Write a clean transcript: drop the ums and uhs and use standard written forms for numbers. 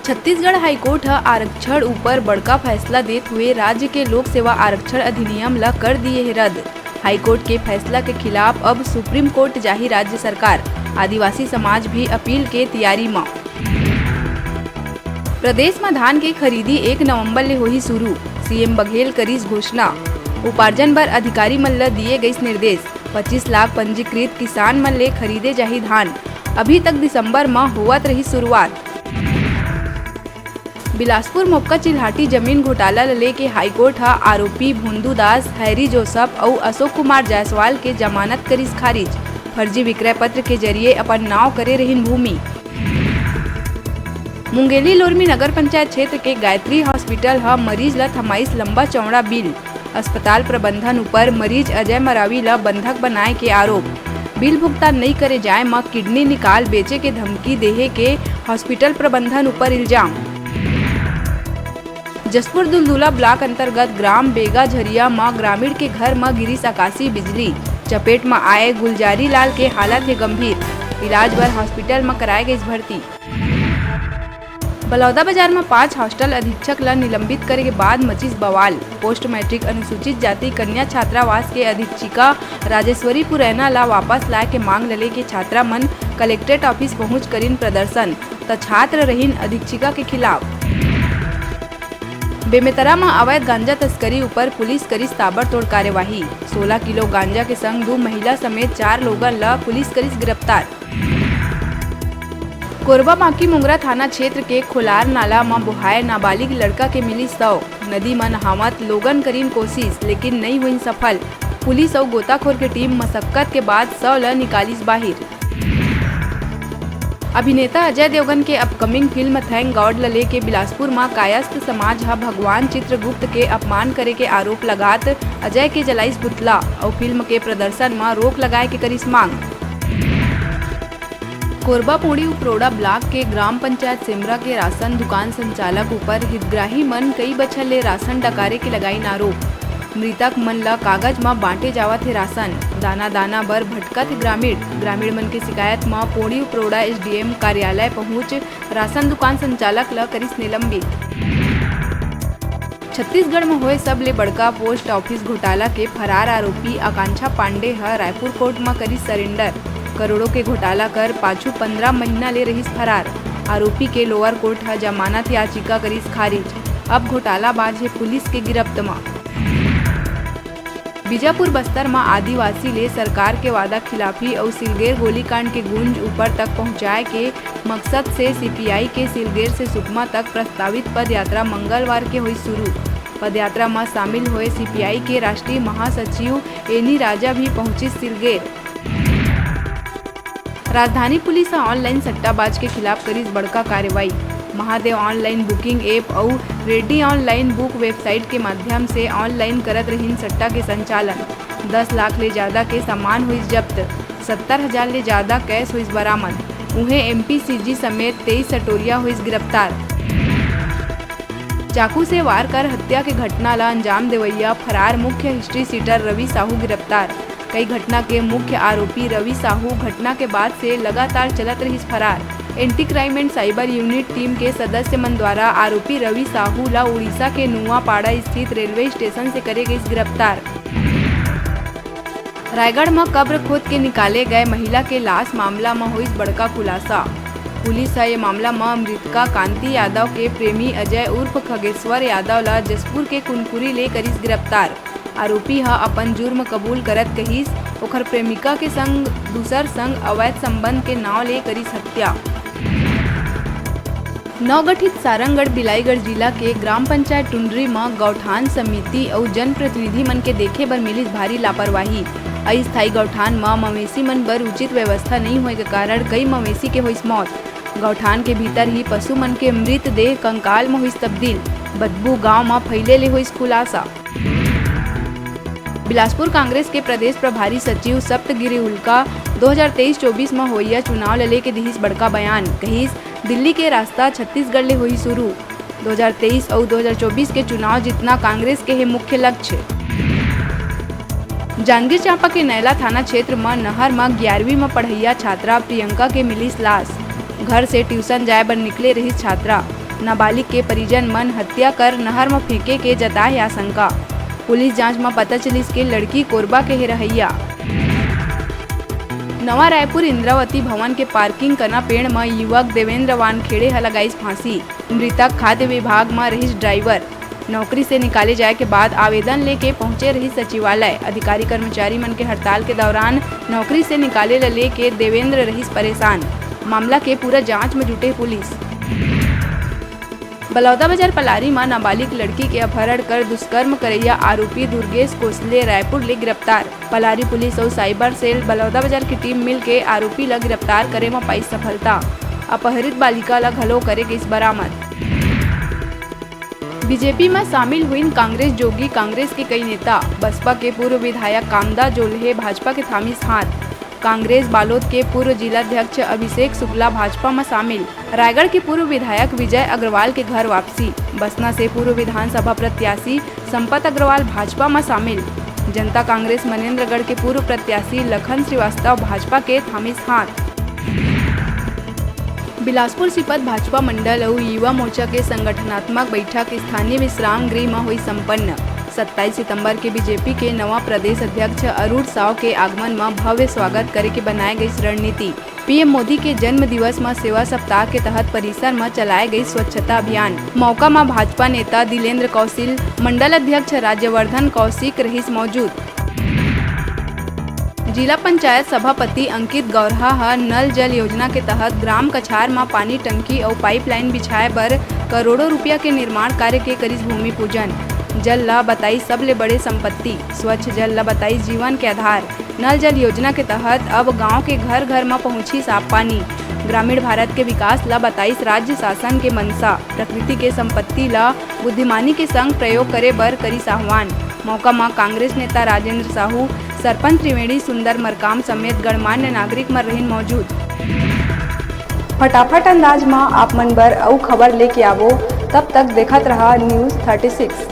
Chhattisgarh high court ह आरक्षण ऊपर बड़का फैसला देते हुए राज्य के लोक सेवा आरक्षण अधिनियम ला कर दिए है रद्द। हाईकोर्ट के फैसला के खिलाफ अब सुप्रीम कोर्ट जाही राज्य सरकार। आदिवासी समाज भी अपील के तैयारी में। प्रदेश में धान के खरीदी 1 नवंबर ले होही शुरू। सीएम बघेल करीस घोषणा। उपार्जन बर अधिकारी मन ला दिए गईस निर्देश। 25 लाख पंजीकृत किसान मन ले खरीदे जाही धान। अभी तक दिसंबर में होवत रही शुरुआत। बिलासपुर मोक्का चिल्हाटी जमीन घोटाला लेके हाईकोर्ट हा आरोपी भोंदू दास, हैरी जोसफ और अशोक कुमार जायसवाल के जमानत करीस खारिज। फर्जी विक्रय पत्र के जरिए अपन नाव करे रहीन भूमि। मुंगेली लोरमी नगर पंचायत क्षेत्र के गायत्री हॉस्पिटल हा मरीज ला थमाइस लंबा चौड़ा बिल। अस्पताल प्रबंधन ऊपर मरीज अजय मरावी ला बंधक बनाए के आरोप। बिल भुगतान नहीं करे जाए में किडनी निकाल बेचे के धमकी देहे के हॉस्पिटल प्रबंधन ऊपर इल्जाम। जसपुर दुलदुला ब्लॉक अंतर्गत ग्राम बेगा झरिया में ग्रामीण के घर में गिरीस आकाशीय बिजली। चपेट में आए गुलजारी लाल के हालत है गंभीर। इलाज बर हॉस्पिटल में कराए गई भर्ती। बलौदा बाजार में 5 हॉस्टल अधीक्षक ला निलंबित करे के बाद मचीस बवाल। पोस्ट मैट्रिक अनुसूचित जाति कन्या छात्रावास के अधीक्षिका राजेश्वरी पुरैना ला वापस लाए के मांग लले के छात्रा मन कलेक्ट्रेट ऑफिस पहुंच करीन प्रदर्शन। त छात्र रहीन अधीक्षिका के खिलाफ। बेमेतरा में अवैध गांजा तस्करी ऊपर पुलिस करीस ताबड़तोड़ कार्यवाही। 16 किलो गांजा के संग 2 महिला समेत 4 लोगन ला पुलिस करीस गिरफ्तार। कोरबा बांकी मुंगरा थाना क्षेत्र के खोलार नाला में बुहाए नाबालिग लड़का के मिली शव। नदी में नहावत लोगन करीन कोशिश लेकिन नहीं हुई सफल। पुलिस और गोताखोर के टीम मशक्कत के बाद शव ला निकालिस बाहिर। अभिनेता अजय देवगन के अपकमिंग फिल्म थैंक गॉड लले के बिलासपुर में कायस्थ समाज हा भगवान चित्रगुप्त के अपमान करे के आरोप लगात अजय के जलाइस पुतला और फिल्म के प्रदर्शन में रोक लगाए के करीस मांग। कोरबा पोड़ी उपरोड़ा ब्लॉक के ग्राम पंचायत सिमरा के राशन दुकान संचालक ऊपर हितग्राही मन कई बछर ले राशन डकारे के लगाई आरोप। मृतक मन ला कागज में बांटे जावत है राशन। दाना दाना बर भटकत ग्रामीण मन के शिकायत में पोड़ी उपरोड़ा एसडीएम कार्यालय पहुंच राशन दुकान संचालक ला करीस निलंबित। छत्तीसगढ़ में होए सब ले बड़का पोस्ट ऑफिस घोटाला के फरार आरोपी आकांक्षा पांडे ह रायपुर कोर्ट में करीस सरेंडर। करोड़ों के घोटाला कर पाछू 15 महीना ले रहीस फरार। आरोपी के लोअर कोर्ट ह जमानत याचिका करीस खारिज। अब घोटालाबाज है पुलिस के गिरफ्त में। बीजापुर बस्तर में आदिवासी ले सरकार के वादा खिलाफी और सिलगेर गोलीकांड के गूंज ऊपर तक पहुंचाए के मकसद से सीपीआई के सिलगेर से सुकमा तक प्रस्तावित पद यात्रा मंगलवार के हुई शुरू। पदयात्रा में शामिल हुए सीपीआई के राष्ट्रीय महासचिव एनी राजा भी पहुंची सिलगेर। राजधानी पुलिस ऑनलाइन सट्टाबाज के खिलाफ करीस बड़का कार्रवाई। महादेव ऑनलाइन बुकिंग ऐप और रेड्डी ऑनलाइन बुक वेबसाइट के माध्यम से ऑनलाइन करत रहीन सट्टा के संचालन। 10 लाख ले ज्यादा के सामान हुई जब्त। 70,000 ले ज्यादा कैश हुई बरामद। उन्हें एमपीसीजी समेत 23 सटोरिया हुई गिरफ्तार। चाकू से वार कर हत्या के घटना ला अंजाम देवैया फरार मुख्य हिस्ट्री सीटर रवि साहू गिरफ्तार। कई घटना के मुख्य आरोपी रवि साहू घटना के बाद से लगातार चलत रही फरार। Anti crime and cyber unit team के सदस्य मन द्वारा आरोपी रवि साहू ला उड़ीसा के नुआपाड़ा स्थित रेलवे स्टेशन से करे गई गिरफ्तार। रायगढ़ में कब्र खोद के निकाले गए महिला के लाश मामला में हुई बड़का खुलासा। पुलिस ये मामला में मृतका कांति यादव के प्रेमी अजय उर्फ खगेश्वर यादव ला जसपुर के कुनकुरी ले करीस गिरफ्तार। आरोपी हा अपन जुर्म कबूल करत कहिस ओखर प्रेमिका के संग दूसर संग अवैध संबंध के नाव ले करीस हत्या। नवगठित सारंगढ़ बिलाईगढ़ जिला के ग्राम पंचायत टुंडरी में गौठान समिति और जनप्रतिनिधि मन के देखे बर मिलिस भारी लापरवाही। अस्थायी गौठान में मवेशी मन बर उचित व्यवस्था नहीं होए के कारण कई मवेशी के हुई मौत। गौठान के भीतर ही पशु मन के मृत देह कंकाल में हुई तब्दील। बदबू गांव में फैले ले हुई खुलासा। बिलासपुर कांग्रेस के प्रदेश प्रभारी सचिव सप्तगिरी उल्का 2023-24 में होइया चुनाव लले के दिहिस बड़का बयान। कहिस दिल्ली के रास्ता छत्तीसगढ़ ले हुई शुरू। 2023 और 2024 के चुनाव जितना कांग्रेस के है मुख्य लक्ष्य। जांजगीर चांपा के नैला थाना क्षेत्र में नहर में 11वीं में पढ़ैया छात्रा प्रियंका के मिली लाश। घर से ट्यूशन जाए बर निकले रही छात्रा। नाबालिग के परिजन मन हत्या कर नहर में फेंके के जताए आशंका। पुलिस जांच में पता चलिस के लड़की कोरबा के ही रहैया। नवा रायपुर इंद्रावती भवन के पार्किंग करना पेड़ में युवक देवेंद्र वानखेड़े ह लगाईस फांसी। मृतक खाद्य विभाग में रहीस ड्राइवर। नौकरी से निकाले जाए के बाद आवेदन लेके पहुंचे रही सचिवालय। अधिकारी कर्मचारी मन के हड़ताल के दौरान नौकरी से निकाले लेके देवेंद्र रहीस परेशान। मामला के पूरा जांच में जुटे पुलिस। बलौदाबाजार पलारी में नाबालिग लड़की के अपहरण कर दुष्कर्म करैया आरोपी दुर्गेश कोसले रायपुर ले गिरफ्तार। पलारी पुलिस और साइबर सेल बलौदाबाजार की टीम मिल के आरोपी ला गिरफ्तार करे में पाई सफलता। अपहरित बालिका ला घलो करे गई बरामद। बीजेपी में शामिल हुई कांग्रेस जोगी कांग्रेस के कई नेता। बसपा के पूर्व विधायक कामदा जोल्हे भाजपा के थामिस हाथ। कांग्रेस बालोद के पूर्व जिलाध्यक्ष अभिषेक शुक्ला भाजपा में शामिल। रायगढ़ के पूर्व विधायक विजय अग्रवाल के घर वापसी। बसना से पूर्व विधानसभा प्रत्याशी संपत अग्रवाल भाजपा में शामिल। जनता कांग्रेस मनेन्द्रगढ़ के पूर्व प्रत्याशी लखन श्रीवास्तव भाजपा के थामिस हाथ। बिलासपुर सिपत भाजपा मंडल और युवा मोर्चा के संगठनात्मक बैठक स्थानीय विश्राम गृह में हुई संपन्न। 27 सितंबर के बीजेपी के नवा प्रदेश अध्यक्ष अरुण साव के आगमन में भव्य स्वागत करे के बनाए गई रणनीति। पीएम मोदी के जन्म दिवस में सेवा सप्ताह के तहत परिसर में चलाए गई स्वच्छता अभियान। मौका में भाजपा नेता दिलेंद्र कौशिल, मंडल अध्यक्ष राज्यवर्धन कौशिक रहीस मौजूद। जिला पंचायत सभापति अंकित गौरहा नल जल योजना के तहत ग्राम कछार में पानी टंकी और पाइपलाइन बिछाए बर करोड़ों रुपया के निर्माण कार्य के करीस भूमि पूजन। जल ला बताई सबले बड़े संपत्ति। स्वच्छ जल ला बताई जीवन के आधार। नल जल योजना के तहत अब गांव के घर घर में पहुंची साफ पानी। ग्रामीण भारत के विकास ला बताई राज्य शासन के मंशा। प्रकृति के संपत्ति ला बुद्धिमानी के संग प्रयोग करे बर करीस आह्वान। मौका में कांग्रेस नेता राजेंद्र साहू, सरपंच त्रिवेणी सुंदर मरकाम समेत गणमान्य नागरिक में रहीन मौजूद। फटाफट अंदाज में आप मन बर अउ खबर लेके आवो। तब तक देखत रहा न्यूज़ 36।